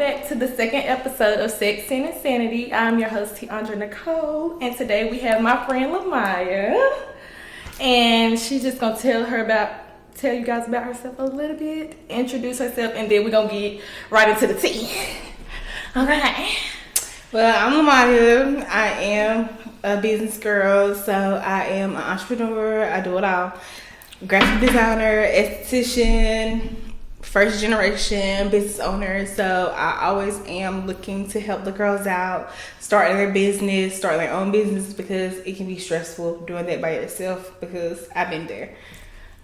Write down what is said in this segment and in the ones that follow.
back to the second episode of Sex and Insanity. I'm your host, Tiandra Nicole, and today we have my friend Lamiya, and she's just gonna tell you guys about herself a little bit, introduce herself, and then we're gonna get right into the tea. Okay. Well, I'm Lamiya. I am a business girl, so I am an entrepreneur. I do it all. Graphic designer, esthetician, first generation business owner. So I always am looking to help the girls out, starting their own business, because it can be stressful doing that by yourself, because I've been there.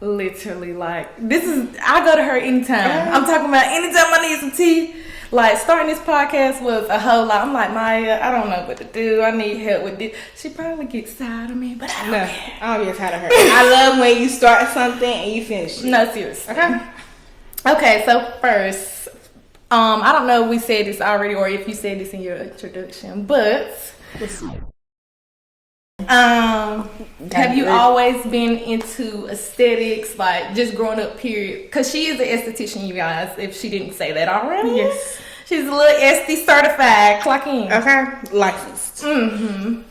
Literally, like, I go to her anytime. I'm talking about anytime I need some tea. Like, starting this podcast was a whole lot. I'm like, Maya, I don't know what to do. I need help with this. She probably gets tired of me, but I don't care. I don't get tired of her. I love when you start something and you finish it. No, seriously. Okay, so first, I don't know if we said this already or if you said this in your introduction, but have you always been into aesthetics, like just growing up, period? Because she is an esthetician, you guys, if she didn't say that already. Yes. She's a little SD certified, clock in. Okay, licensed. Mm-hmm.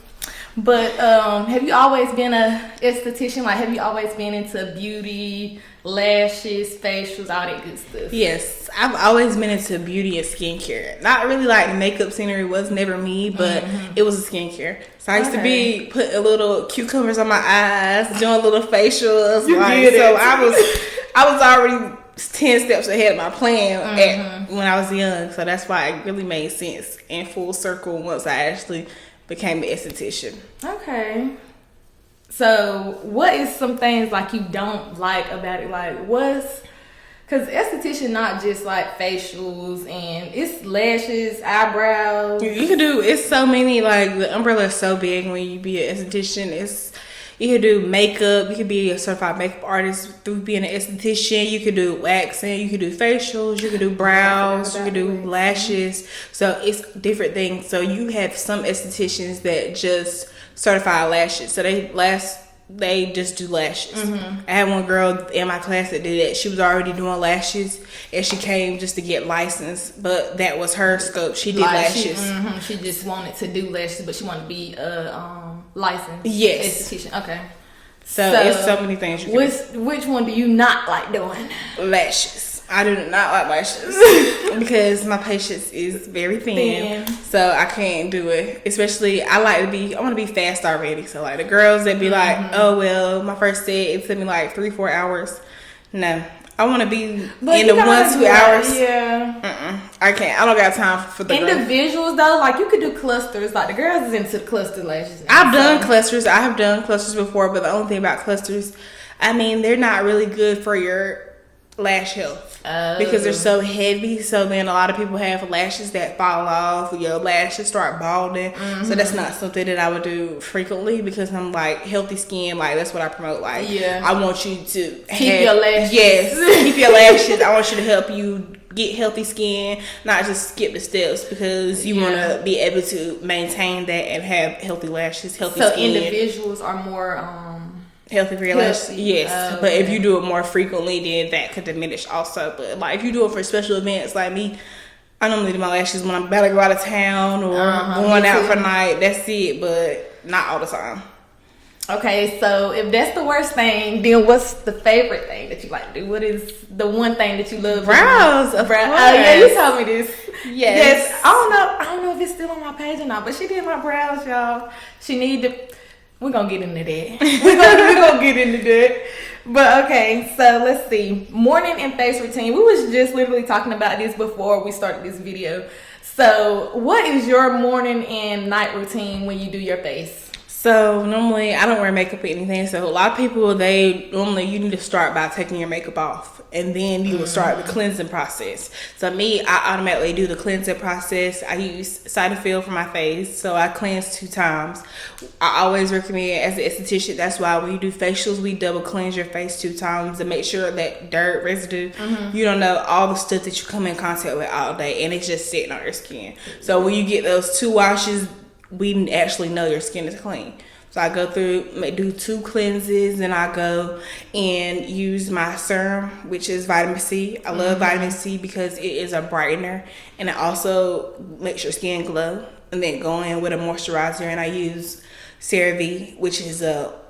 But have you always been a esthetician? Like, have you always been into beauty, lashes, facials, all that good stuff? Yes, I've always been into beauty and skincare. Not really like makeup scenery was never me, but it was a skincare. So I used to be putting little cucumbers on my eyes, doing little facials. I was already 10 steps ahead of my plan when I was young. So that's why it really made sense in full circle once I actually became an esthetician. Okay. So what is some things like you don't like about it? Like, because esthetician not just like facials, and it's lashes, eyebrows. You can do, it's so many, like the umbrella is so big when you be an esthetician. You can do makeup, you can be a certified makeup artist through being an esthetician, you can do waxing, you can do facials, you can do brows, you can do lashes. So it's different things. So you have some estheticians that just certify lashes. So they just do lashes. I had one girl in my class that did that. She was already doing lashes, and she came just to get licensed, but that was her scope. She did lashes. She just wanted to do lashes, but she wanted to be a licensed esthetician. Okay. So it's so many things you can do. Which one do you not like doing? Lashes. I do not like lashes because my patience is very thin, so I can't do it. Especially, I want to be fast already. So like the girls that be like, oh well, my first set it took me like 3-4 hours. No, I want to be in the 1-2 hours. Yeah. I can't. I don't got time for the individuals though. Like, you could do clusters. Like, the girls is into cluster lashes. I've done clusters. I have done clusters before, but the only thing about clusters, I mean, they're not really good for your lash health because they're so heavy. So then a lot of people have lashes that fall off, your lashes start balding. So that's not something that I would do frequently, because I'm like, healthy skin, like that's what I promote. Like, I want you to keep your lashes. Yes, keep your lashes. I want you to help you get healthy skin, not just skip the steps, because you want to be able to maintain that and have healthy lashes, healthy skin. So individuals are more healthy for your lashes, yes. But if you do it more frequently, then that could diminish also. But like, if you do it for special events like me, I normally do my lashes when I'm about to go out of town or going out for night. That's it, but not all the time. Okay, so if that's the worst thing, then what's the favorite thing that you like to do? What is the one thing that you love? Brows, of course. Oh yeah, you told me this. Yes. I don't know if it's still on my page or not, but she did my brows, y'all. She need to. We're gonna get into that. We're gonna get into that. But okay, so let's see. Morning and face routine. We was just literally talking about this before we started this video. So what is your morning and night routine when you do your face? So normally I don't wear makeup or anything. So a lot of people, you need to start by taking your makeup off, and then you will start the cleansing process. So me, I automatically do the cleansing process. I use Cetaphil for my face, so I cleanse 2 times. I always recommend, as an esthetician, that's why when you do facials, we double cleanse your face 2 times to make sure that dirt, residue, you don't know, all the stuff that you come in contact with all day, and it's just sitting on your skin. So when you get those 2 washes, we actually know your skin is clean. So I go through, do 2 cleanses, and I go and use my serum, which is vitamin C. I love vitamin C because it is a brightener, and it also makes your skin glow. And then go in with a moisturizer, and I use CeraVe, which is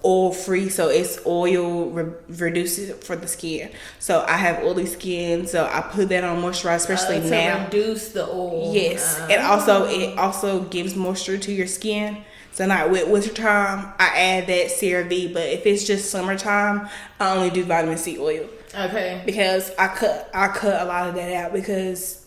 oil free, so it's oil reduces for the skin. So I have oily skin, so I put that on moisturizer, especially now. Reduce the oil. Yes, and also it also gives moisture to your skin. So not with wintertime, I add that CeraVe, but if it's just summertime, I only do vitamin C oil. Okay. Because I cut a lot of that out because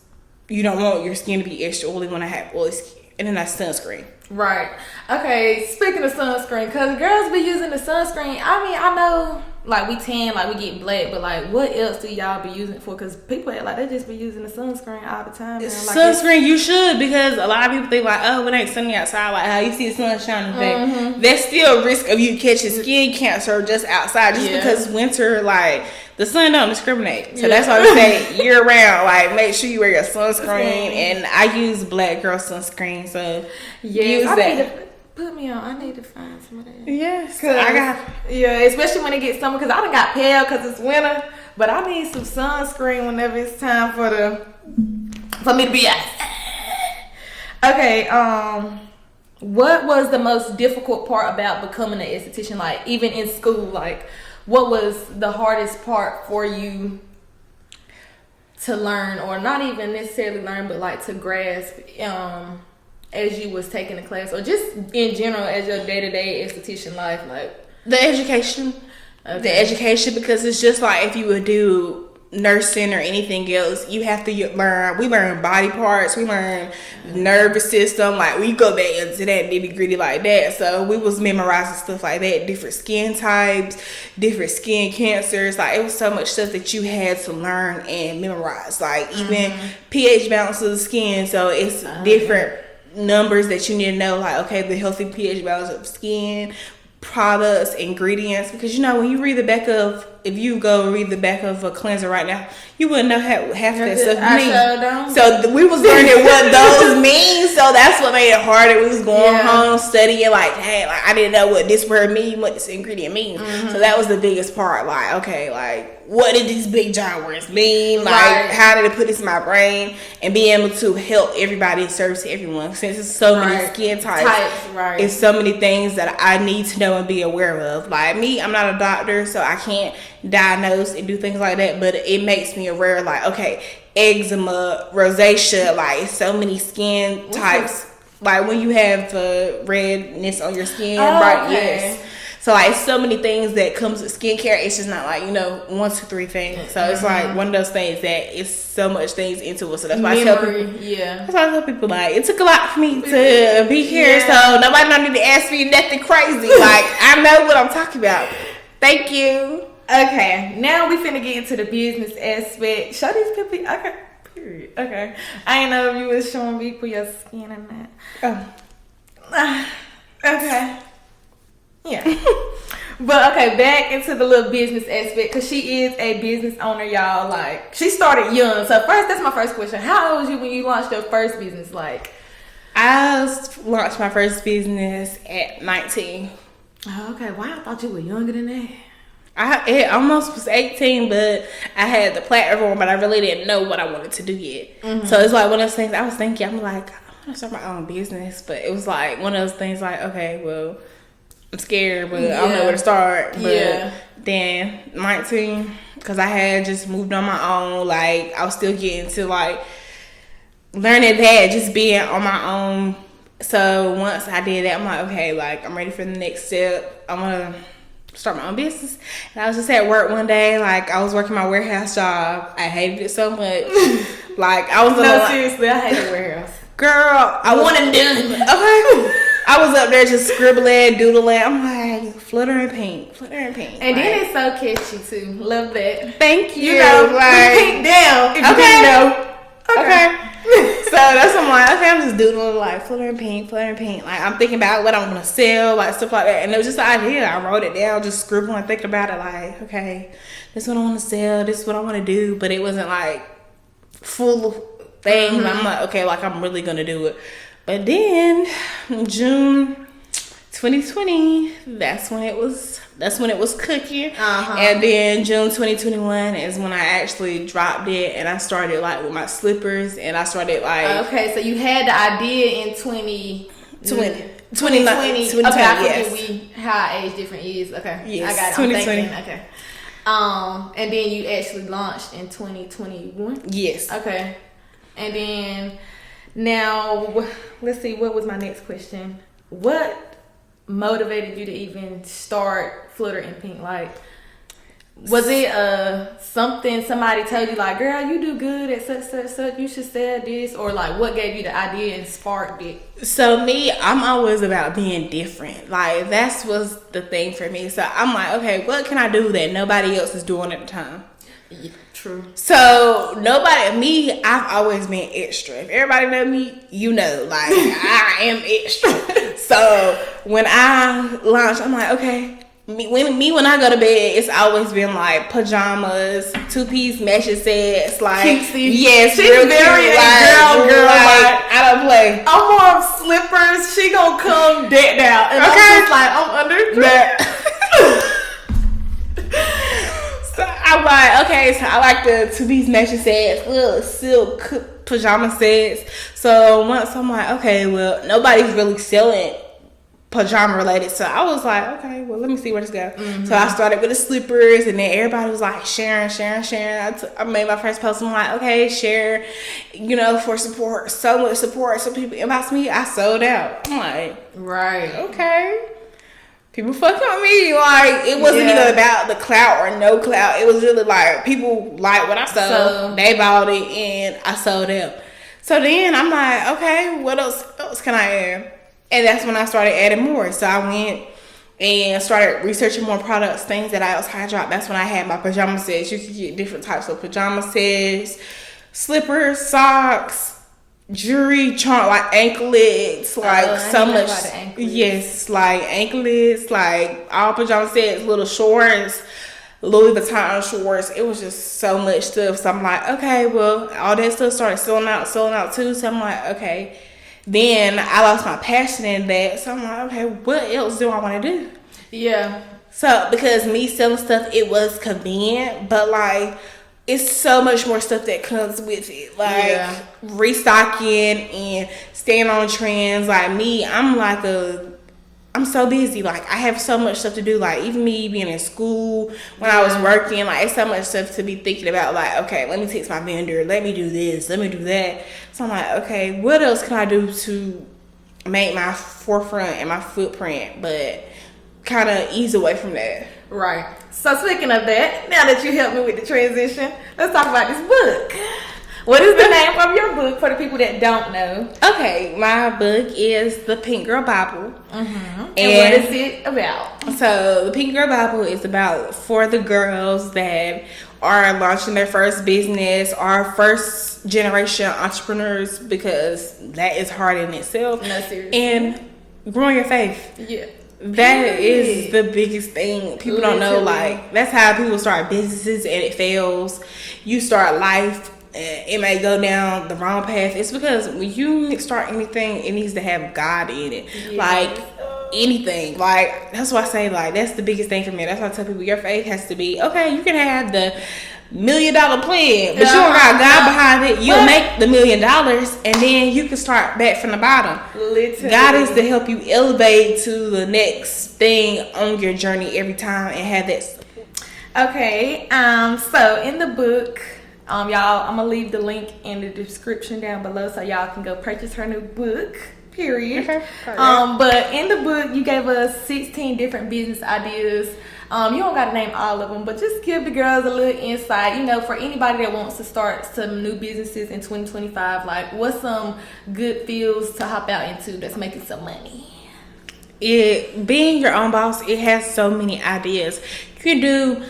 you don't want your skin to be extra oily when I have oily skin. And then that's sunscreen. Right. Okay, speaking of sunscreen, because girls be using the sunscreen. I mean, I know, like, we tan, like, we get black, but, like, what else do y'all be using it for? Because people, like, they just be using the sunscreen all the time. It's like, sunscreen, you should, because a lot of people think, like, oh, it ain't sunny outside. Like, how you see the sun shining back. There's still a risk of you catching skin cancer just outside, just because winter, like, the sun don't discriminate. So that's why we say year round, like, make sure you wear your sunscreen. And I use black girl sunscreen, so use that. Put me on. I need to find some of that. Yes, I got. Yeah, especially when it gets summer, because I done got pale because it's winter. But I need some sunscreen whenever it's time for me to be out. Okay. What was the most difficult part about becoming an esthetician? Like, even in school, like, what was the hardest part for you to learn, or not even necessarily learn, but like to grasp? As you was taking the class, or just in general as your day-to-day esthetician life? Like the education. Okay. The education, because it's just like if you would do nursing or anything else, you have to we learn body parts, we learn nervous system, like we go back into that nitty-gritty like that. So we was memorizing stuff like that, different skin types, different skin cancers. Like it was so much stuff that you had to learn and memorize, like even pH balance of the skin. So it's different numbers that you need to know, like okay, the healthy pH balance of skin, products, ingredients, because you know when you read the back of, if you go read the back of a cleanser right now, you wouldn't know half that stuff mean. So we was learning what those mean, so that's what made it harder. We was going home studying, like hey, like I didn't know what this word mean, what this ingredient means. So that was the biggest part. Like okay, like what did these big giant words mean? Like how did it put this in my brain, and being able to help everybody and service everyone, since it's so many skin types. It's so many things that I need to know and be aware of. Like me, I'm not a doctor, so I can't diagnose and do things like that, but it makes me aware, like okay, eczema, rosacea, like so many skin types. Like when you have redness on your skin, yes. So like so many things that comes with skincare. It's just not like 1, 2, 3 things. So it's like one of those things that it's so much things into it. So that's why I tell people. That's why I tell people, like it took a lot for me to be here. So nobody don't need to ask me nothing crazy. Like I know what I'm talking about. Thank you. Okay, now we finna get into the business aspect. Show these people. Okay, period. Okay, I ain't know if you was showing people your skin and that. Okay. Yeah. But okay, back into the little business aspect, because she is a business owner, y'all. Like she started young. So first, that's my first question. How old was you when you launched your first business? Like I launched my first business at 19. Oh, okay. Wow, I thought you were younger than that. It almost was 18, but I had the platform, but I really didn't know what I wanted to do yet. So it's like one of those things I was thinking, I'm like, I want to start my own business, but it was like one of those things like, okay, well, I'm scared, but I don't know where to start. But then 19, because I had just moved on my own, like I was still getting to like learning that, just being on my own. So once I did that, I'm like, okay, like I'm ready for the next step. I'm gonna start my own business. And I was just at work one day, like I was working my warehouse job. I hated it so much. Like I was seriously, I hated warehouse. Girl, I want it done. Okay. I was up there just scribbling, doodling. I'm like, flutter and paint. And then it's so catchy too. Love that. Thank you. You know, like, paint down. If you didn't know. Okay. So that's what I'm like, okay, I'm just doodling, like flutter and paint. Like I'm thinking about what I'm gonna sell, like stuff like that. And it was just an idea. I wrote it down, just scribbling, thinking about it, like, okay, this is what I want to sell, this is what I want to do. But it wasn't like full of things. I'm like, okay, like I'm really gonna do it. But then June 2020, that's when it was cooking. Uh-huh. And then June 2021 is when I actually dropped it, and I started like with my slippers, and I started like Okay, so you had the idea in 2020. 2020. Okay, I Yes. forget how our age different is. Okay, Yes, I got it. 2020. I'm thinking. Okay. And then you actually launched in 2021. Yes. Okay, and then now let's see. What was my next question? What motivated you to even start Flutter in Pink? Like, was it something somebody told you like, girl, you do good at such, you should sell this, or like what gave you the idea and sparked it? So me, I'm always about being different. Like that's was the thing for me. So I'm like, okay, what can I do that nobody else is doing at the time? Yeah, true. So I've always been extra. If everybody know me, you know, like I am extra. So when I launched, I'm like, okay. When I go to bed, it's always been like pajamas, 2-piece matching sets, like Cutesy. yes, She's real very cute, girl. like, I don't play. I'm more of slippers. She gonna come decked out, and Okay. I'm just like, I'm under. So I'm like, okay, so I like the 2-piece matching sets, silk pajama sets. So once I'm like, okay, well, nobody's really selling pajama related, so I was like, okay, well, let me see where this goes. Mm-hmm. So I started with the slippers, and then everybody was like sharing. I made my first post. I'm like, okay, share, for support. So much support. So people inbox me. I sold out. I'm like, Right. okay. People fucking with me. Like, it wasn't even about the clout or no clout. It was really like people like what I sold. So, they bought it, and I sold out. So then I'm like, okay, what else can I add? And that's when I started adding more. So I went and started researching more products, things that I else had dropped. That's when I had my pajama sets. You could get different types of pajama sets, slippers, socks, jewelry, like anklets, like so much. Yes, like anklets, like all pajama sets, little shorts, Louis Vuitton shorts. It was just so much stuff. So I'm like, okay, well, all that stuff started selling out too. So I'm like, okay. Then I lost my passion in that. So I'm like, okay, what else do I want to do? Yeah. So because me selling stuff, it was convenient, but like it's so much more stuff that comes with it. Like restocking and staying on trends. Like me, I'm so busy. Like I have so much stuff to do. Like even me being in school, when I was working, like it's so much stuff to be thinking about. Like, okay, let me text my vendor. Let me do this. Let me do that. So I'm like, okay, what else can I do to make my forefront and my footprint, but kind of ease away from that? Right. So speaking of that, now that you helped me with the transition, let's talk about this book. What is the name of your book for the people that don't know? Okay, my book is The Pink Girl Bible. Mm-hmm. And what is it about? So the Pink Girl Bible is about for the girls that are launching their first business, or first generation entrepreneurs, because that is hard in itself. No, seriously. And growing your faith. Yeah. That is the biggest thing. People don't know, like, that's how people start businesses and it fails. You start life, it may go down the wrong path. It's because when you start anything, it needs to have God in it. Yeah. Like anything. Like that's why I say, like, that's the biggest thing for me. That's why I tell people your faith has to be, okay, you can have the $1 million plan, but you don't got God behind it. You'll make the $1 million, and then you can start back from the bottom. Literally. God is to help you elevate to the next thing on your journey every time, and have that support. Okay. So in the book, y'all, I'm gonna leave the link in the description down below so y'all can go purchase her new book. Period. Okay. But in the book, you gave us 16 different business ideas. You don't got to name all of them, but just give the girls a little insight, for anybody that wants to start some new businesses in 2025. Like, what's some good fields to hop out into that's making some money? Being your own boss, it has so many ideas. You can do,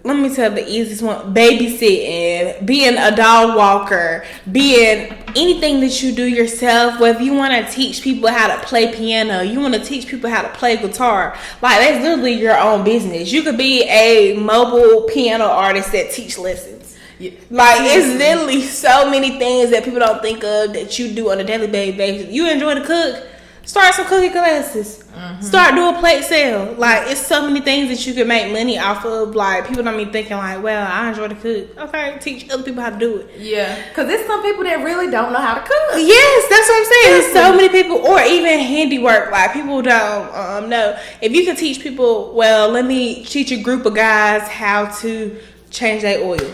let me tell the easiest one, babysitting, being a dog walker, being anything that you do yourself, whether you want to teach people how to play piano, you want to teach people how to play guitar, like that's literally your own business. You could be a mobile piano artist that teach lessons. Yeah. Like it's literally so many things that people don't think of that you do on a daily basis. You enjoy to cook, Start some cooking classes. Start doing plate sale. Like, it's so many things that you can make money off of. Like, people don't be thinking like, well, I enjoy to cook. Okay, teach other people how to do it. Yeah, because there's some people that really don't know how to cook. Yes, that's what I'm saying. There's so many people, or even handiwork. Like, people don't know. If you can teach people, well, let me teach a group of guys how to change their oil.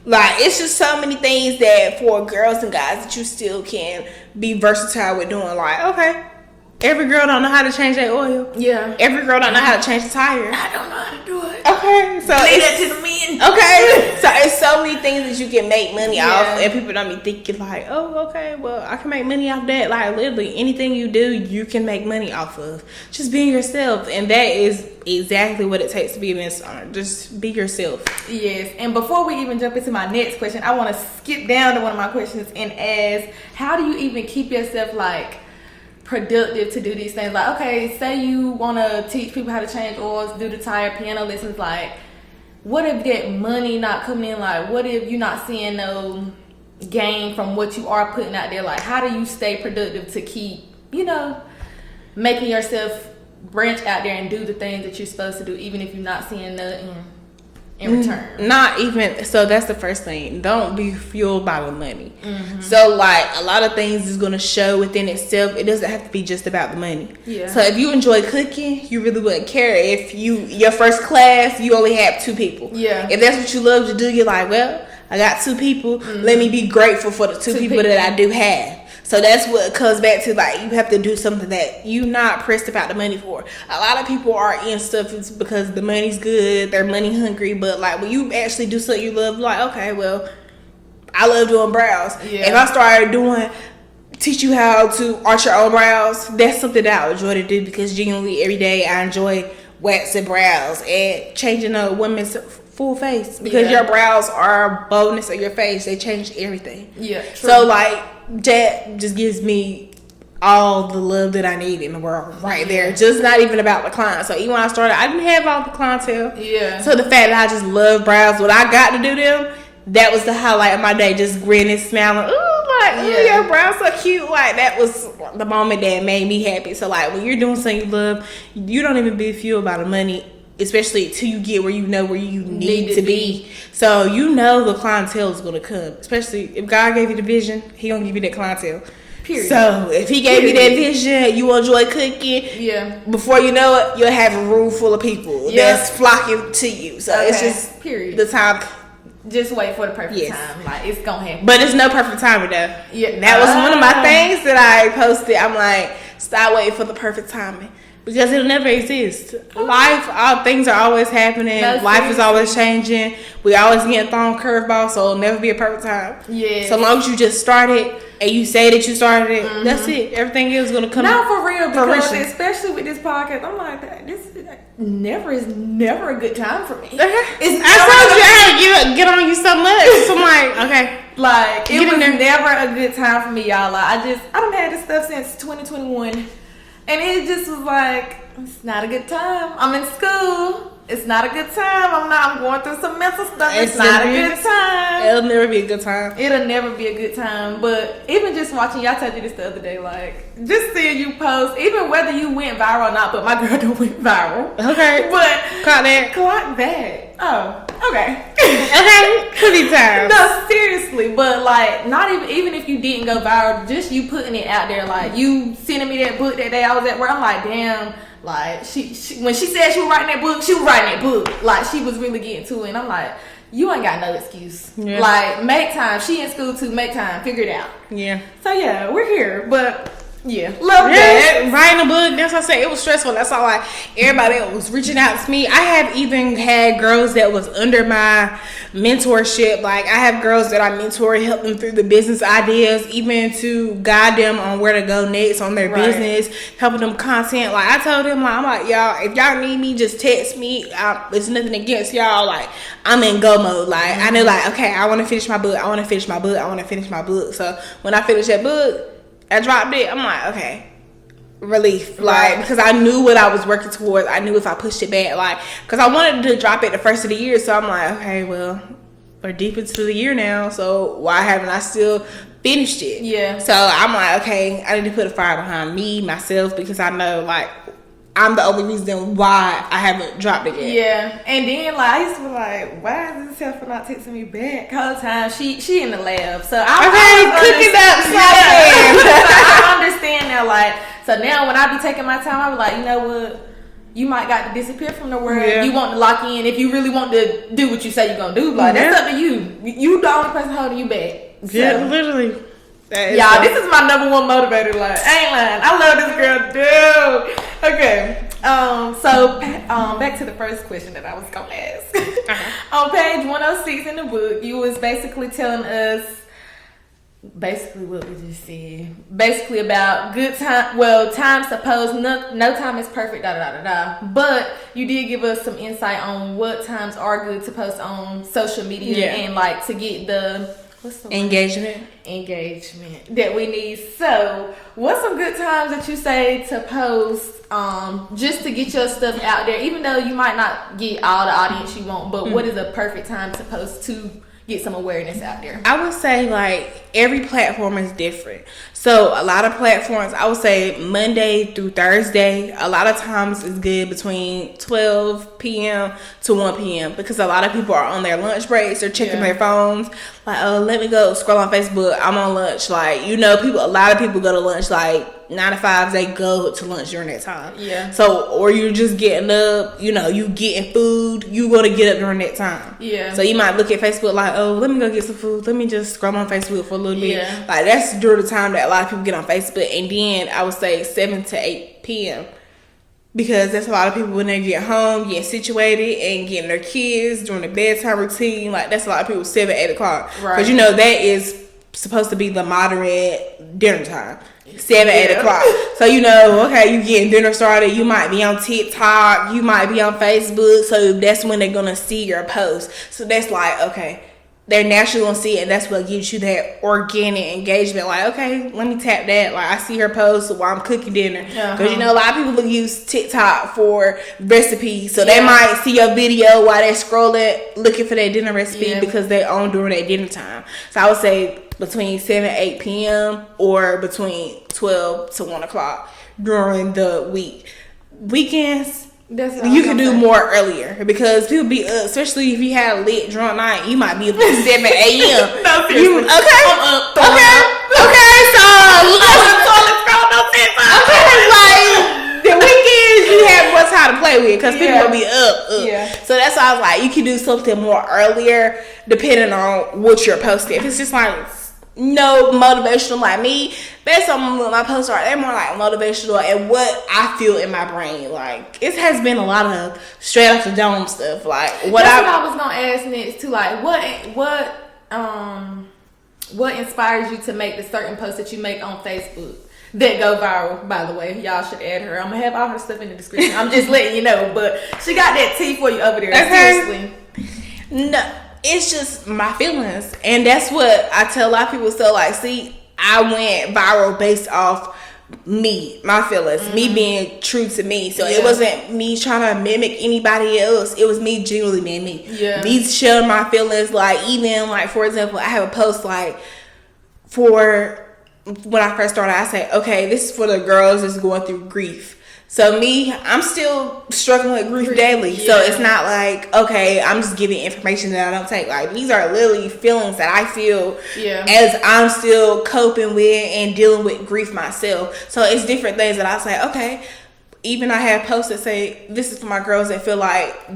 Like, it's just so many things that for girls and guys that you still can be versatile with doing. Like, okay, every girl don't know how to change their oil. Yeah. Every girl don't know how to change the tire. I don't know how to do it. Okay, so Leave that to the men. Okay, so it's so many things that you can make money off, Yeah. and people don't be thinking like, oh, okay, well, I can make money off that. Like, literally anything you do, you can make money off of. Just being yourself, and that is exactly what it takes to be a business owner. Just be yourself. Yes, and before we even jump into my next question, I want to skip down to one of my questions and ask, how do you even keep yourself like productive to do these things? Like, okay, say you want to teach people how to change oils, do the tire, piano lessons. Like, what if that money not coming in? Like, what if you're not seeing no gain from what you are putting out there? Like, how do you stay productive to keep, making yourself branch out there and do the things that you're supposed to do, even if you're not seeing nothing in return? Not even, so that's the first thing. Don't be fueled by the money. So, like, a lot of things is going to show within itself. It doesn't have to be just about the money. Yeah. So if you enjoy cooking, you really wouldn't care if your first class, you only have 2 people. Yeah. If that's what you love to do, you're like, well, I got 2 people. Let me be grateful for the two people that I do have. So that's what comes back to, like, you have to do something that you not pressed about the money for. A lot of people are in stuff it's because the money's good, they're money hungry, but like when you actually do something you love, like, okay, well, I love doing brows. Yeah. If I started teach you how to arch your own brows, that's something that I enjoy to do, because genuinely every day I enjoy waxing brows and changing a woman's full face, because your brows are boldness of your face. They change everything. Yeah, true. So like that just gives me all the love that I need in the world right there. Just not even about the client. So even when I started, I didn't have all the clientele. Yeah. So the fact that I just love brows, when I got to do them, that was the highlight of my day. Just grinning, smiling. Ooh, your brows so cute. Like, that was the moment that made me happy. So like when you're doing something you love, you don't even be fueled by the money, especially till you get where you know where you need to be. So the clientele is going to come. Especially if God gave you the vision, He going to give you that clientele. Period. So if He gave you that vision, you enjoy cooking. Yeah. Before you know it, you'll have a room full of people that's flocking to you. So it's just the time. Just wait for the perfect time. Like, it's gonna happen. But it's no perfect timing though. Yeah. That was one of my things that I posted. I'm like, stop waiting for the perfect timing, because it'll never exist. Life, things are always happening. Life is always changing. We always getting thrown curveballs, so it'll never be a perfect time. Yeah. So long as you just started and you say that you started it, that's it. Everything else is gonna come. Not for real, because especially with this podcast, I'm like, this is never a good time for me. I told you I get on you so much. So I'm like, okay. Like, it was never a good time for me, y'all. Like, I done had this stuff since 2021. And it just was like, it's not a good time. I'm in school. It's not a good time. I'm going through some mental stuff. It's not a good time. It'll never be a good time. It'll never be a good time. But even just watching, y'all told you this the other day, like, just seeing you post, even whether you went viral or not, but my girl don't went viral. Okay. But clock that. Oh, okay. Okay. Could be time. No, seriously. But like, not even if you didn't go viral, just you putting it out there, like you sending me that book that day I was at work, I'm like, damn. Like, she when she said she was writing that book, she was writing that book. Like, she was really getting to it. And I'm like, you ain't got no excuse. Yeah. Like, make time. She in school too. Make time. Figure it out. Yeah. So, yeah, we're here. But, yeah. Love that. Writing a book, that's what I say. It was stressful. That's all. Like, everybody that was reaching out to me. I have even had girls that was under my mentorship. Like, I have girls that I mentor, help them through the business ideas, even to guide them on where to go next on their business, helping them content. Like, I told them, like, I'm like, y'all, if y'all need me, just text me. It's nothing against y'all. Like, I'm in go mode. Like, I know, like, okay, I want to finish my book. I want to finish my book. I want to finish my book. So when I finish that book, I dropped it. I'm like, okay, relief. Like, because I knew what I was working towards. I knew if I pushed it back, like, because I wanted to drop it the first of the year. So I'm like, okay, well, we're deep into the year now. So why haven't I still finished it. Yeah. So I'm like, okay, I need to put a fire behind me, myself, because I know, like, I'm the only reason why I haven't dropped it yet. Yeah. And then, like, I used to be like, why is this helper not texting me back all the time? She in the lab. So I cooking up something. So I understand now, like, so now when I be taking my time, I be like, you know what? You might got to disappear from the world. Yeah. You want to lock in. If you really want to do what you say you're going to do, like, that's up to you. You the only person holding you back. So, Yeah, literally. Y'all, this is my number one motivator. Like, I ain't lying. I love this girl, dude. Okay. So back to the first question that I was gonna ask. On page 106 in the book, you was basically telling us basically what we just said. Basically about good time. Well, time supposed no time is perfect. Da da da da. But you did give us some insight on what times are good to post on social media and like to get the engagement that we need. So what's some good times that you say to post just to get your stuff out there, even though you might not get all the audience you want, but what is a perfect time to post to get some awareness out there? I would say like every platform is different. So a lot of platforms, I would say Monday through Thursday, a lot of times is good between 12 p.m. to 1 p.m. because a lot of people are on their lunch breaks, they're checking their phones, like, oh, let me go scroll on Facebook, I'm on lunch. Like, you know, a lot of people go to lunch, like 9 to 5, they go to lunch during that time. Yeah. So, or you're just getting up, you know, you getting food, you gonna get up during that time. Yeah. So you might look at Facebook like, oh, let me go get some food, let me just scroll on Facebook for a little bit. Yeah. Like, that's during the time that a lot of people get on Facebook. And then I would say 7 to 8 p.m. because that's a lot of people when they get home, getting situated and getting their kids doing the bedtime routine. Like, that's a lot of people 7, 8 o'clock. Right. Because, you know, that is supposed to be the moderate dinner time. 7, 8 o'clock. So, you know, okay, you getting dinner started. You might be on TikTok. You might be on Facebook. So that's when they're going to see your post. So that's like, okay, they're naturally going to see it. And that's what gives you that organic engagement. Like, okay, let me tap that. Like, I see her post while I'm cooking dinner. Because, you know, a lot of people will use TikTok for recipes. So they might see your video while they're scrolling, looking for their dinner recipe because they're on during their dinner time. So I would say between 7 and 8 p.m. or between 12 to 1 o'clock during the week. Weekends, you can do more earlier because people be up, especially if you had a lit drunk night, you might be up at 7 a.m. No, seriously. Okay. I'm up. Okay, so like the weekends you have more time to play with because people will be up. Yeah. So that's why I was like, you can do something more earlier depending on what you're posting. If it's just like no motivational like me, that's something with my posts are, they're more like motivational and what I feel in my brain. Like, it has been a lot of straight off the dome stuff. Like, what I was gonna ask next too. Like, what inspires you to make the certain posts that you make on Facebook that go viral? By the way, y'all should add her. I'm gonna have all her stuff in the description. I'm just letting you know, but she got that tea for you over there. Okay. Seriously. No. It's just my feelings. And that's what I tell a lot of people. So, like, see, I went viral based off me, my feelings, me being true to me. So, it wasn't me trying to mimic anybody else. It was me genuinely being me. Yeah. Me sharing my feelings. Like, even, like, for example, I have a post, like, for when I first started, I say, okay, this is for the girls that's going through grief. So me, I'm still struggling with grief daily. So it's not like, okay, I'm just giving information that I don't take. Like, these are literally feelings that I feel as I'm still coping with and dealing with grief myself. So it's different things that I say, okay, even I have posts that say, this is for my girls that feel like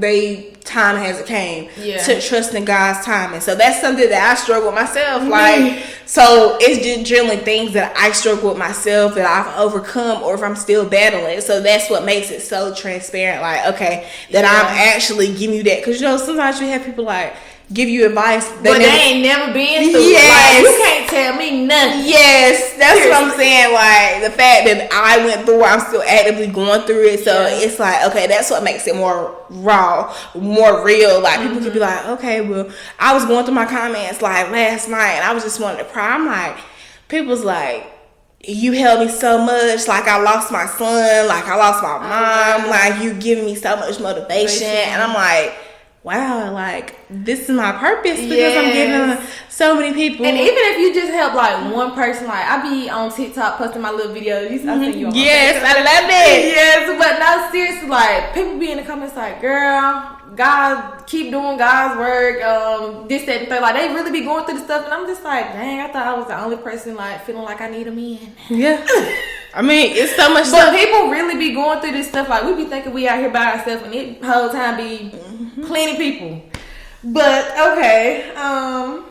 time hasn't came to trust in God's timing. So that's something that I struggle with myself. Like, so it's just generally things that I struggle with myself that I've overcome or if I'm still battling. So that's what makes it so transparent. Like, okay, that I'm actually giving you that. Because, you know, sometimes you have people like, give you advice but they ain't never been through it. Like, you can't tell me nothing. Yes, that's what I'm saying. Like, the fact that I went through it, I'm still actively going through it. So it's like, okay, that's what makes it more raw, more real. Like, people could be like, okay, well, I was going through my comments like last night and I was just wanting to cry. I'm like, people's like, you held me so much, like I lost my son, like I lost my mom, like you giving me so much motivation. And I'm like, wow, like this is my purpose because I'm giving so many people. And even if you just help like one person, like I be on TikTok posting my little videos. I send you on yes, I love it. Yes, but no, seriously, like people be in the comments like, girl, God, keep doing God's work, this, that, and third. Like they really be going through the stuff, and I'm just like, dang, I thought I was the only person like feeling like I need a man. Yeah. I mean, it's so much But stuff. people really be going through this stuff. Like, we be thinking we out here by ourselves, and it whole time be plenty people. But, okay.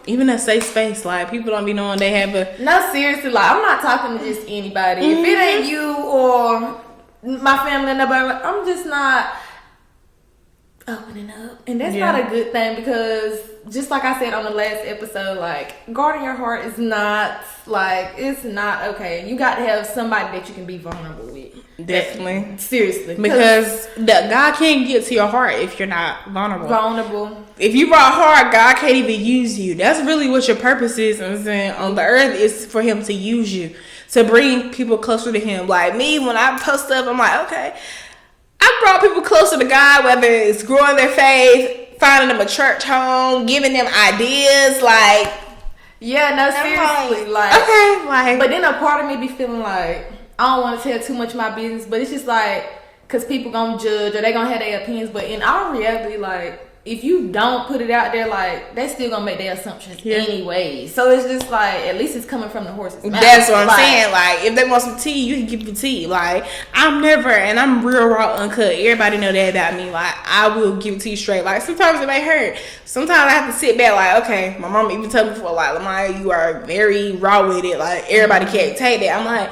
Even a safe space, like, people don't be knowing they have a... No, seriously, like, I'm not talking to just anybody. If it ain't you or my family or nobody, I'm just not opening up. And that's not a good thing because, just like I said on the last episode, like, guarding your heart is not, like, it's not okay. You got to have somebody that you can be vulnerable with. Definitely. Seriously. Because God can't get to your heart if you're not vulnerable. If you brought heart, God can't even use you. That's really what your purpose is on the earth, is for him to use you, to bring people closer to him. Like me, when I post up, I'm like, okay, I brought people closer to God, whether it's growing their faith, finding them a church home, giving them ideas, like... Yeah, no, seriously. Like, okay, like... But then a part of me be feeling like, I don't want to tell too much of my business, but it's just like, because people gonna judge or they gonna have their opinions. But in all reality, like, if you don't put it out there, like, they still gonna make their assumptions anyway. So it's just like, at least it's coming from the horse's mouth. That's what I'm saying. Like, if they want some tea, you can give the tea. Like, I'm real raw, uncut. Everybody know that about me. Like, I will give it to you straight. Like, sometimes it may hurt. Sometimes I have to sit back, like, okay, my mom even told me before, like, Lamiya, you are very raw with it. Like, everybody can't take that. I'm like,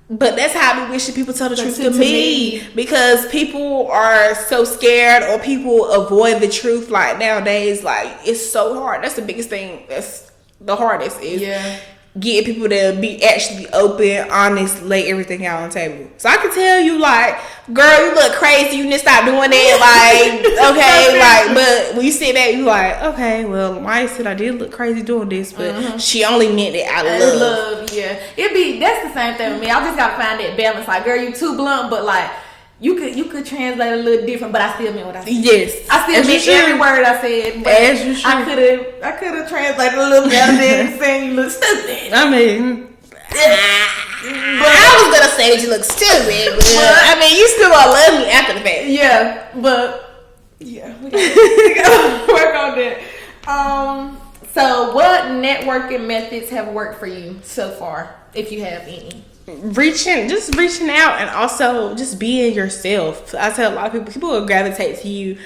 but that's how I be wishing people tell the truth to me, because people are so scared, or people avoid the truth. Like nowadays, like it's so hard. That's the biggest thing. That's the hardest, is getting people to be actually open, honest, lay everything out on the table. So I can tell you, like, girl, you look crazy. You need to stop doing that. Like, okay, like, but when you sit back, you like, okay, well, Lamiya said I did look crazy doing this, but she only meant it out of love. Yeah, that's the same thing with me. I just gotta find that balance. Like, girl, you too blunt, but like, you could translate a little different, but I still meant what I said. Yes, I still meant every word I said. But I could have translated a little better than saying you look stupid. I mean, but I was gonna say that you look stupid, but I mean, you still gonna love me after the fact. Yeah, but we gotta work on that. So what networking methods have worked for you so far, if you have any? Reaching out, and also just being yourself. I tell a lot of people will gravitate to you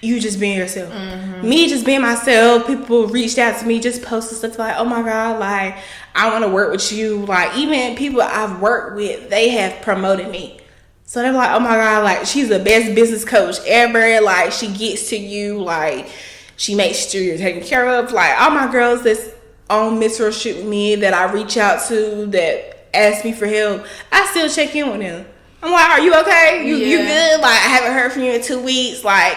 just being yourself. Me just being myself, people reached out to me, just posted stuff like, oh my God, like, I want to work with you. Like, even people I've worked with, they have promoted me. So they're like, oh my God, like, she's the best business coach ever. Like, she gets to you, like, she makes sure you're taken care of. Like, all my girls that's on mentorship with me, that I reach out to, that ask me for help, I still check in with them. I'm like, are you okay? You good? Like, I haven't heard from you in 2 weeks. Like,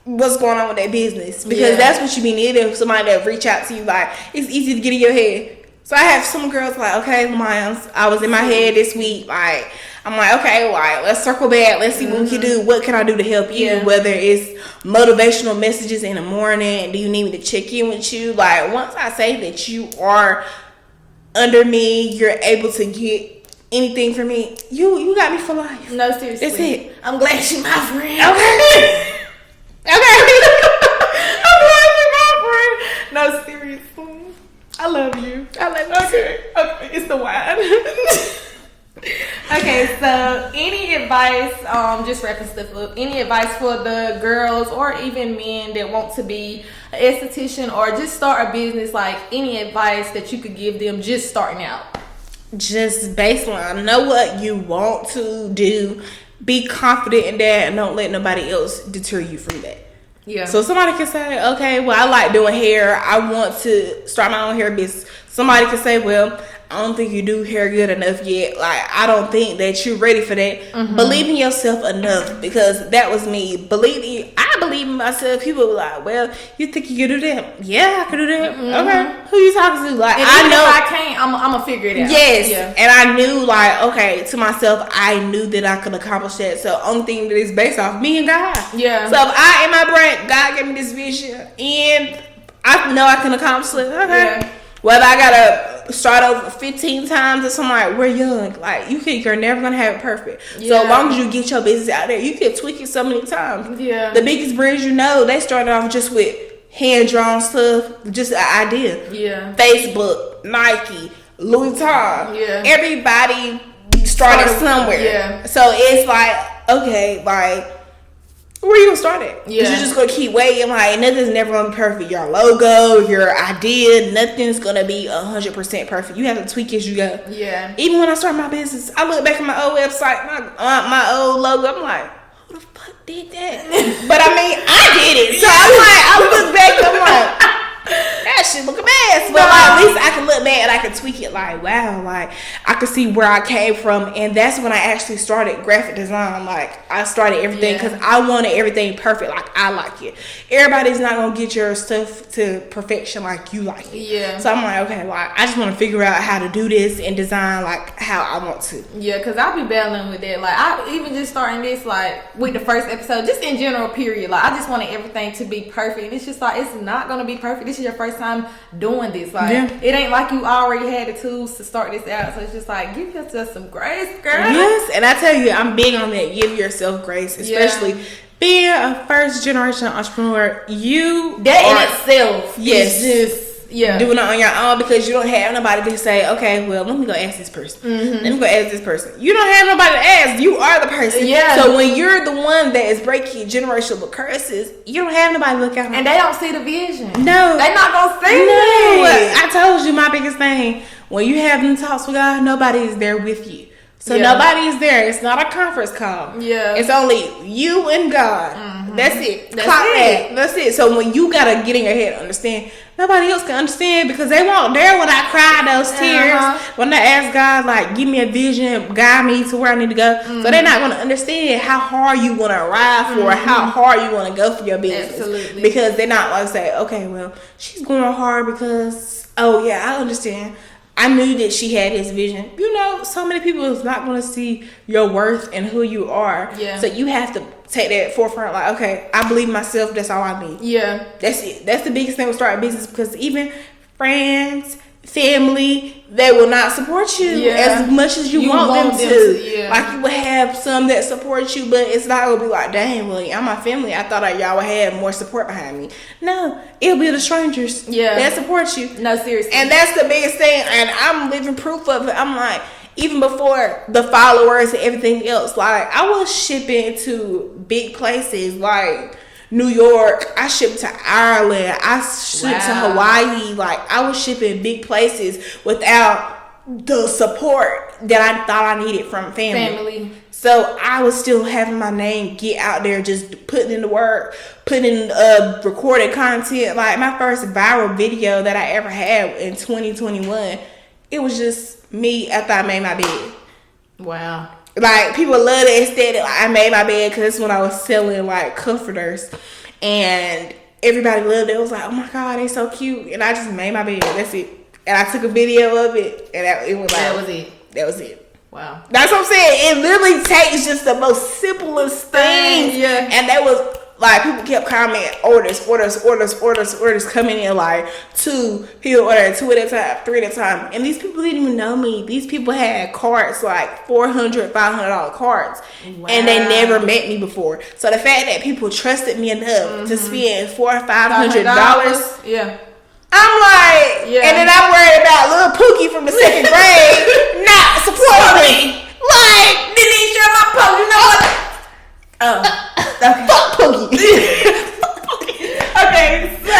what's going on with that business? Because that's what you be needing, somebody that reach out to you. Like, it's easy to get in your head. So I have some girls like, okay, Lamiya, I was in my head this week. Like, I'm like, okay, like, let's circle back. Let's see what we can do. What can I do to help you? Whether it's motivational messages in the morning, do you need me to check in with you? Like, once I say that you are under me, you're able to get anything from me, you got me for life. No, seriously. That's it. I'm glad she's my friend. Okay. I'm glad she's my friend. No, seriously. I love you. Okay, it's the wine. Okay, so any advice, just wrapping stuff up, any advice for the girls or even men that want to be an esthetician or just start a business, like any advice that you could give them just starting out? Just baseline, know what you want to do, be confident in that, and don't let nobody else deter you from that. Yeah. So somebody can say, okay, well, I like doing hair, I want to start my own hair business. Somebody can say, well, I don't think you do hair good enough yet. Like, I don't think that you're ready for that. Believe in yourself enough, because that was me. I believe in myself. People were like, well, you think you can do that? Yeah, I can do that. Okay. Who you talking to? Like, and I know. if I can't, I'm gonna figure it out. Yes. Yeah. And I knew, like, okay, to myself, I knew that I could accomplish that. So, only thing that is based off me and God. Yeah. So, if I, in my brain, God gave me this vision, and I know I can accomplish it. Okay. Yeah. Whether I gotta start over 15 times or something, like, we're young. Like, you're never gonna have it perfect. Yeah. So, as long as you get your business out there, you can tweak it so many times. Yeah. The biggest brands, they started off just with hand-drawn stuff, just an idea. Yeah. Facebook, Nike, Louis Vuitton. Yeah. Everybody started somewhere. Yeah. So, it's like, okay, like, where you gonna start it? Yeah. You're just gonna keep waiting. Like, nothing's never gonna be perfect. Your logo, your idea, nothing's gonna be 100% perfect. You have to tweak as you go. Yeah. Even when I started my business, I look back at my old website, my old logo. I'm like, who the fuck did that? But I mean, I did it. So I'm like, I look back, I'm like, that shit look a mess. But like, at least I can look back and I can tweak it. Like, wow, like I could see where I came from, and that's when I actually started graphic design. Like, I started everything because I wanted everything perfect. Like, I like it. Everybody's not gonna get your stuff to perfection like you like it. Yeah. So I'm like, okay, well, I just want to figure out how to do this and design like how I want to. Yeah, because I'll be battling with that. Like, I even just starting this, like, with the first episode, just in general, period. Like, I just wanted everything to be perfect. And it's just like, it's not going to be perfect. This is your first time doing this. Like, it ain't like you already had the tools to start this out. So it's just like, give yourself some grace, girl. Yes, and I tell you, I'm big on that. Give yourself grace, especially being a first generation entrepreneur. In itself yes, is just doing it on your own, because you don't have nobody to say, okay, well, let me go ask this person. Let me go ask this person. You don't have nobody to ask. You are the person. Yeah. So when you're the one that is breaking generational curses, you don't have nobody to look out for. And they don't see the vision. No. They're not going to see No. it. I told you my biggest thing. When you have them talks with God, nobody is there with you. So nobody is there. It's not a conference call. Yeah. It's only you and God. That's it. That's it. So when you gotta get in your head and understand, nobody else can understand, because they weren't there when I cried those tears. When I asked God, like, give me a vision, guide me to where I need to go. So they're not gonna understand how hard you wanna arrive for, how hard you wanna go for your business. Absolutely. Because they're not like say, okay, well, she's going hard because, oh yeah, I understand. I knew that she had this vision. So many people is not going to see your worth and who you are. Yeah. So you have to take that forefront. Like, okay, I believe myself. That's all I need. Yeah. That's it. That's the biggest thing with starting business, because even friends, family, they will not support you as much as you want them to. Like, you will have some that support you, but it's not going to be like, dang, well, I'm my family. I thought y'all would have more support behind me. No, it'll be the strangers that support you. No, seriously. And that's the biggest thing, and I'm living proof of it. I'm like, even before the followers and everything else, like, I was shipping to big places like New York. I shipped to Ireland. I shipped to Hawaii. Like, I was shipping big places without the support that I thought I needed from family. So I was still having my name get out there, just putting in the work, putting in recorded content. Like, my first viral video that I ever had in 2021, it was just me after I made my bed. Wow. Like, people love that aesthetic. Like, I made my bed, because that's when I was selling like comforters, and everybody loved it. It was like, oh my God, they so cute. And I just made my bed. That's it. And I took a video of it, and it was like, that was it. Wow. That's what I'm saying. It literally takes just the most simplest things. Yeah. And that was like, people kept commenting, orders coming in, like 2. He'll order 2 at a time, 3 at a time. And these people didn't even know me. These people had carts, like $400, $500 carts. Wow. And they never met me before. So the fact that people trusted me enough to spend $400 or $500. Yeah. I'm like, and then I'm worried about little Pookie from the 2nd grade not supporting me. Like, didn't even share my post. You know what? Fuck Pookie. Okay, so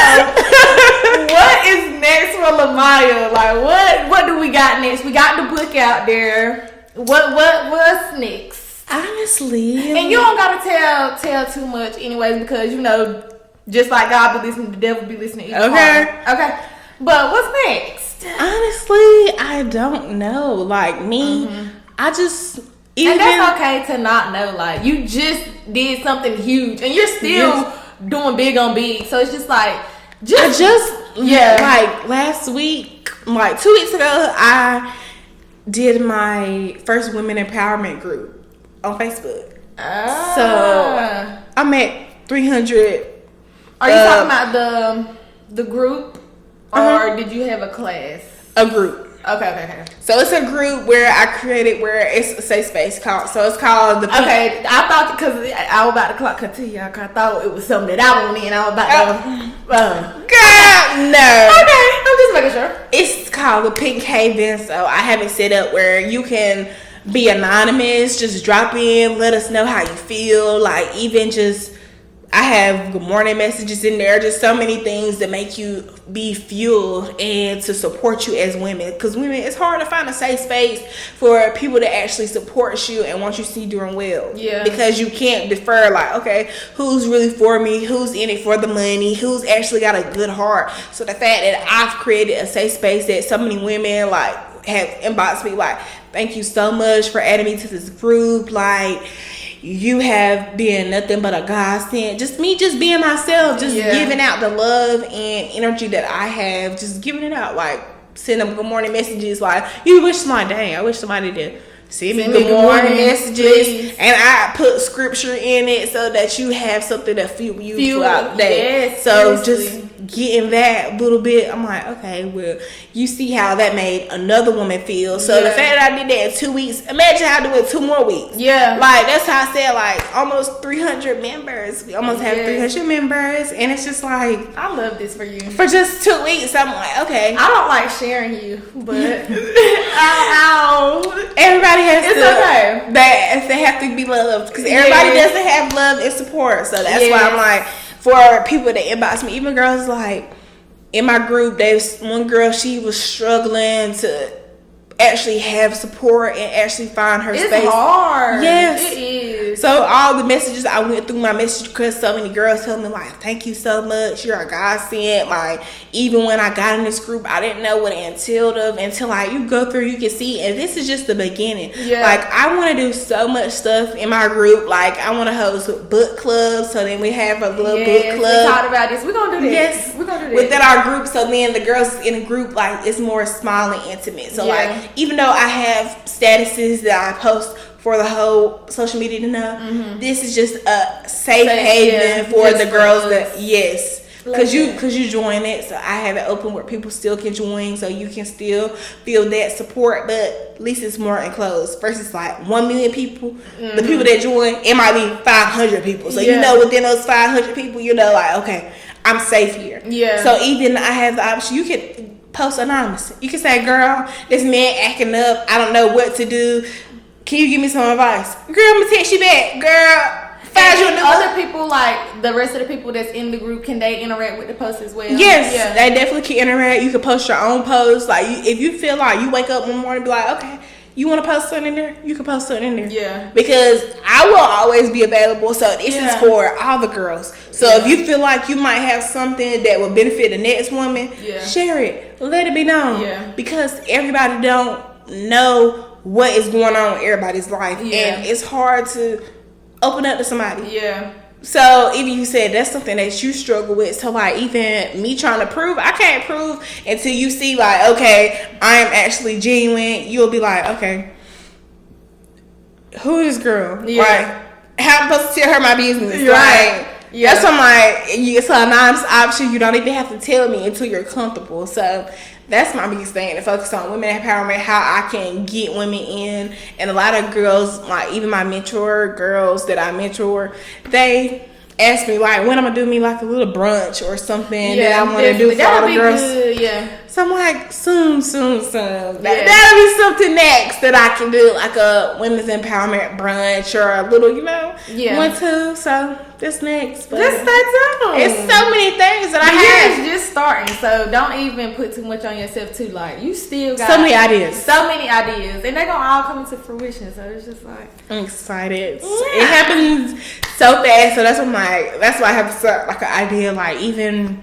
what is next for Lamiya? Like, what do we got next? We got the book out there. What's next? Honestly, and you don't gotta tell too much, anyways, because just like God be listening, the devil be listening. Okay. But what's next? Honestly, I don't know. Like, me, I just. And that's okay to not know. Like, you just did something huge, and you're still doing big on big. So it's just like, like last week, like 2 weeks ago, I did my first women empowerment group on Facebook. So I'm at 300. Are you talking about the group, or did you have a class? A group. Okay. So it's a group where I created where it's a safe space called. So it's called the. Okay, I thought because I was about to clock cut to you. I thought it was something that I wanted, and I was about to. Girl, no. Okay, I'm just making sure. It's called the Pink Haven. So I have it set up where you can be anonymous. Just drop in, let us know how you feel. Like even just. I have good morning messages in there, just so many things that make you be fueled and to support you as women. Because women, it's hard to find a safe space for people to actually support you and want you to see doing well. Yeah. Because you can't defer, like, okay, who's really for me? Who's in it for the money? Who's actually got a good heart? So the fact that I've created a safe space that so many women, like, have inboxed me, like, thank you so much for adding me to this group. Like, you have been nothing but a godsend. Just me, just being myself, just giving out the love and energy that I have, just giving it out. Like, send them good morning messages. Like, you wish somebody, dang, I wish somebody did. Send me good morning messages, please. And I put scripture in it so that you have something to fuel you throughout the day. Yes, so seriously. Just getting that little bit, I'm like, okay, well, you see how that made another woman feel. So the fact that I did that in 2 weeks, imagine how I do it 2 more weeks. Yeah, like that's how I said, like almost 300 members. We almost have 300 members, and it's just like I love this for you. For just 2 weeks, I'm like, okay. I don't like sharing you, but everybody has it's to. Okay. They have to be loved because everybody doesn't have love and support. So that's why I'm like, for people that inbox me, even girls like in my group, there's one girl, she was struggling to actually have support and actually find her space. It's hard. Yes, it is. So all the messages I went through my message because so many girls tell me like, thank you so much, you're a godsend. Like even when I got in this group, I didn't know what it entailed of until like you go through, you can see, and this is just the beginning. Like I want to do so much stuff in my group. Like I want to host book clubs, so then we have a little book club. We talked about this. We're gonna do this. Yes, we're gonna do this within our group. So then the girls in the group, like it's more small and intimate. So like even though I have statuses that I post for the whole social media to know, this is just a safe haven for the girls that because you join it. So I have it open where people still can join, so you can still feel that support, but at least it's more enclosed versus like 1 million people. The people that join, it might be 500 people, so you know within those 500 people, you know, like okay, I'm safe here. So even I have the option, you can post anonymous. You can say, girl, this man acting up, I don't know what to do, can you give me some advice? Girl, I'm gonna text you back. Girl, find you a new other people, like the rest of the people that's in the group, can they interact with the post as well? Yes, they definitely can interact. You can post your own posts. Like if you feel like you wake up one morning and be like, okay, you want to post something in there, you can post something in there. Because I will always be available. So this is for all the girls. So if you feel like you might have something that will benefit the next woman, share it. Let it be known. Because everybody don't know what is going on in everybody's life. And it's hard to open up to somebody. So even you said that's something that you struggle with. So like even me trying to prove, I can't prove until you see like, okay, I am actually genuine. You'll be like, okay, who is this girl? Like, how am I supposed to tell her my business? Like, that's what I'm like, it's an anonymous option. You don't even have to tell me until you're comfortable. So that's my biggest thing, to focus on women empowerment, how I can get women in. And a lot of girls, like even my mentor girls that I mentor, they ask me like when I'm gonna do me like a little brunch or something that I want to do for all the girls. So I'm like soon. That'll be something next that I can do, like a women's empowerment brunch or a little, 1-2. So that's next. But just start down. It's so many things that I have. You're just starting, so don't even put too much on yourself too. Like you still got so many ideas, and they're gonna all come into fruition. So it's just like I'm excited. It happens so fast. So that's what that's why I have like an idea. Like even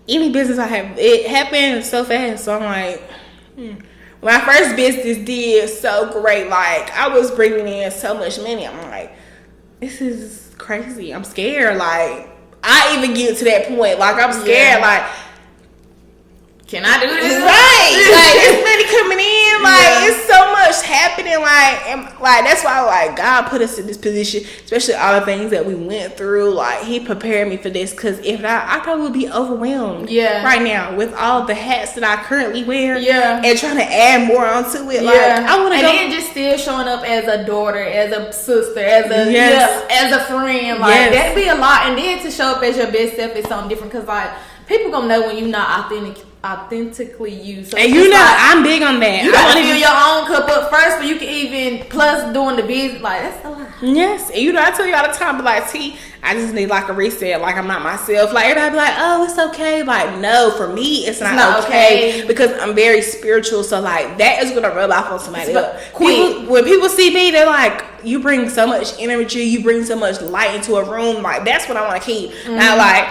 any business I have, it happened so fast. So I'm like, my first business did so great. Like I was bringing in so much money. I'm like, this is crazy. I'm scared. Like I even get to that point. Like, I'm scared. Like, can I do this? Right. Like, it's money coming in. Like, it's so much happening. Like, that's why, like, God put us in this position, especially all the things that we went through. Like, he prepared me for this, because if not, I probably would be overwhelmed right now with all the hats that I currently wear and trying to add more onto it. Like, I want to go. And then just still showing up as a daughter, as a sister, as a friend. Like, that'd be a lot. And then to show up as your best self is something different, because, like, people gonna know when you're not authentically you. So and you know, like, I'm big on that. You gotta fill your own cup up first, but you can even plus doing the business. Like, that's a lot. Yes, and you know, I tell you all the time, but like, I just need like a reset. Like, I'm not myself. Like, everybody be like, oh, it's okay. Like, no, for me, it's not okay, because I'm very spiritual. So like, that is gonna rub off on somebody else. When people see me, they're like, you bring so much energy, you bring so much light into a room. Like, that's what I want to keep. Not like,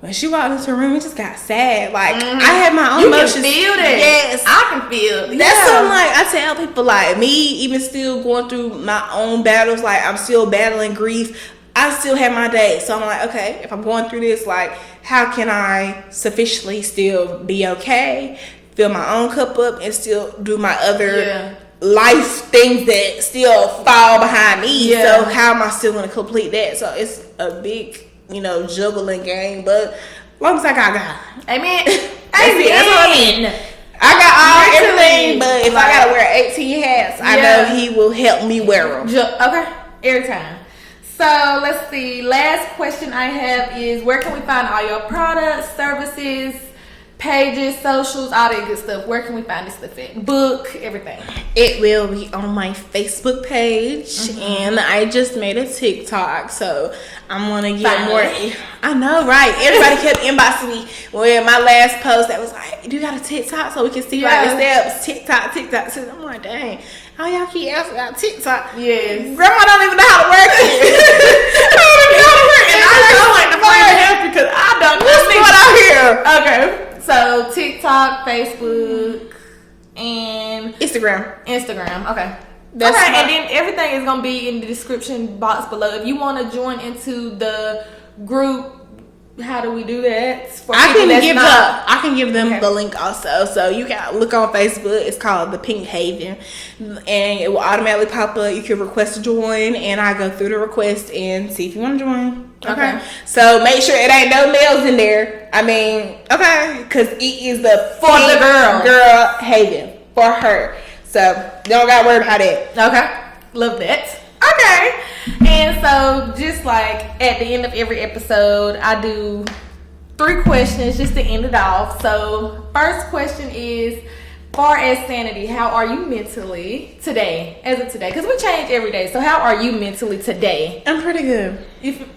when she walked into her room, it just got sad. Like, I had my own emotions. You can feel that. Yes. I can feel it. That's something, like, I tell people, like, me, even still going through my own battles, like, I'm still battling grief. I still have my days. So I'm like, okay, if I'm going through this, like, how can I sufficiently still be okay, fill my own cup up, and still do my other life things that still fall behind me? So how am I still going to complete that? So it's a big, you know, juggling game, but as long as I got God. Amen. That's what I mean. I got everything, but if I gotta wear 18 hats, I know he will help me wear them. Okay, every time. So let's see. Last question I have is, where can we find all your products, services, pages, socials, all that good stuff? Where can we find this stuff at? Book, everything. It will be on my Facebook page, and I just made a TikTok, so I'm gonna get more. I know, right? Everybody kept inboxing me with my last post that was like, do you got a TikTok so we can see like the steps? TikTok. So I'm like, dang, how y'all keep asking about TikTok? Yes. Grandma don't even know how to work it. I don't even know how to work it. And I don't like to find help because I don't know. What's going on here? Okay. So TikTok, Facebook, and Instagram. Okay. That's okay, and then everything is gonna be in the description box below. If you want to join into the group, how do we do that? I can give them the link also. So you can look on Facebook. It's called the Pink Haven, and it will automatically pop up. You can request to join, and I go through the request and see if you want to join. Okay. So make sure it ain't no males in there. I mean, because it is for the girl haven for her. So don't gotta worry about it. Okay. Love that. Okay. And so just like at the end of every episode, I do 3 questions just to end it off. So first question is, far as sanity, how are you mentally today? As of today, because we change every day. So how are you mentally today? I'm pretty good.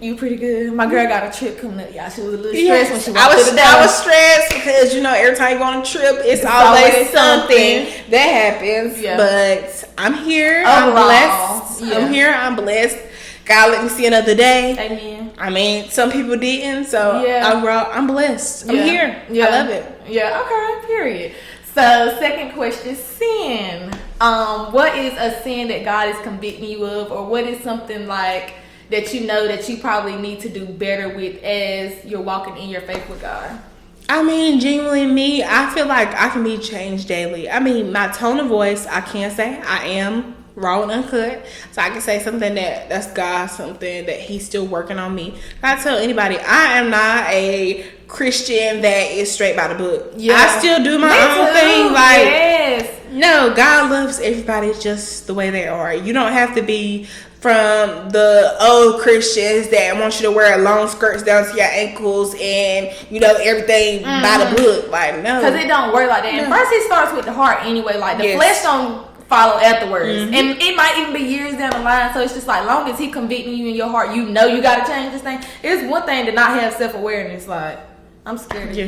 You pretty good. My girl got a trip coming up, y'all. She was a little stressed when she walked through the door. I was stressed because, you know, every time you go on a trip, it's always something that happens. Yeah. But I'm here. I'm blessed. Yeah. I'm here. I'm blessed. God let me see another day. Amen. I mean, some people didn't, so I'm blessed. I'm here. I love it. Yeah. Okay. Period. So, second question, sin. What is a sin that God is convicting you of, or what is something like that you know that you probably need to do better with as you're walking in your faith with God? I mean, genuinely me, I feel like I can be changed daily. I mean, my tone of voice, I can't say I am raw and uncut, so I can say something that's God, something that he's still working on me. I tell anybody, I am not a Christian that is straight by the book. I still do my own thing. Like, no, God loves everybody just the way they are. You don't have to be from the old Christians that want you to wear long skirts down to your ankles and, you know, everything by the book. Like, no, because it don't work like that. And first it starts with the heart anyway. Like, the flesh don't follow afterwards, and it might even be years down the line. So it's just like, long as he convicting you in your heart, you know you got to change this thing. It's one thing to not have self-awareness. Like, I'm scared of you.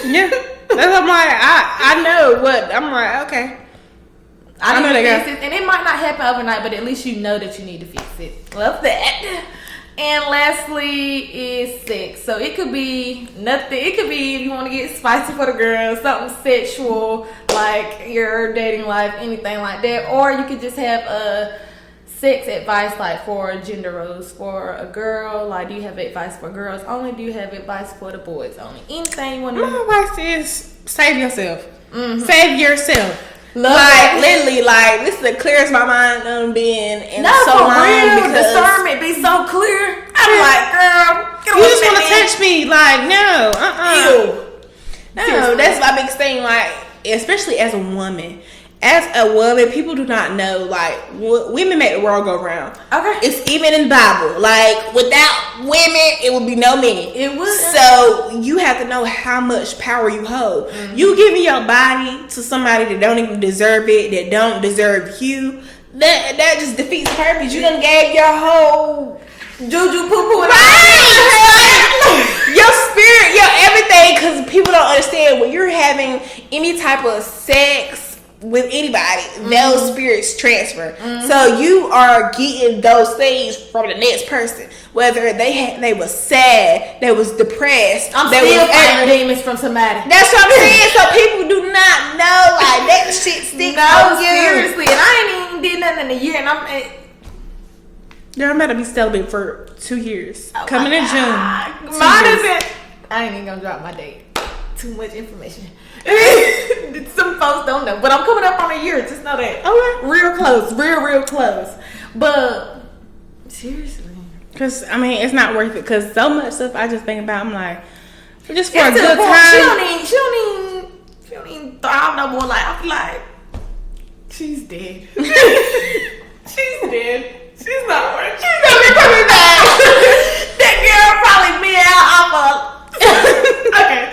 Yeah, that's, I'm like, I know what I'm like. Okay, I know that, and it might not happen overnight, but at least you know that you need to fix it. Love that. And lastly is sex. So it could be nothing. It could be if you want to get spicy for the girls, something sexual like your dating life, anything like that. Or you could just have a sex advice, like for gender roles, for a girl? Like, do you have advice for girls only? Do you have advice for the boys only? Anything you want to? My advice is save yourself. Save yourself. Love like that. literally, like this is the clearest my mind done been in No, so for long real, because discernment be so clear. I'm like, girl, get you away just from want to me. touch me, like no, Ew. no, Seriously. that's my biggest thing. Like, especially as a woman. As a woman, people do not know, like, women make the world go round. Okay. It's even in the Bible. Like, without women, it would be no men. It would. So, you have to know how much power you hold. You giving your body to somebody that don't even deserve it, that don't deserve you, that just defeats the purpose. You done gave your whole Juju poo poo. your spirit, your everything, because people don't understand when you're having any type of sex with anybody, those spirits transfer. So you are getting those things from the next person, whether they was sad, they was depressed, I'm they still was fighting demons from somebody. That's what I'm saying. So people do not know, like, that shit sticks No, on you. seriously, and I ain't even did nothing in a year, and Girl, I'm about to be celibate for 2 years. Oh Coming my in June. God. 2 Mine years. isn't. I ain't even gonna drop my date. Too much information. Some folks don't know, but I'm coming up on a year. Just know that. Okay. Real close, real close. But seriously, Because, I mean, it's not worth it. Because so much stuff I just think about, I'm like, just for it's a to the good point, time. She don't even thrive no more. Like, I feel like she's dead. She's dead. She's not working. She's never coming back. That girl probably me out off Okay.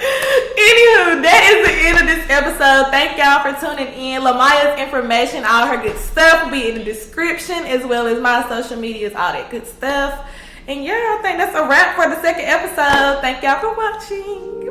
Anywho, that is the end of this episode. Thank y'all for tuning in. Lamiya's information, all her good stuff will be in the description, as well as my social medias, all that good stuff. And yeah, I think that's a wrap for the second episode. Thank y'all for watching.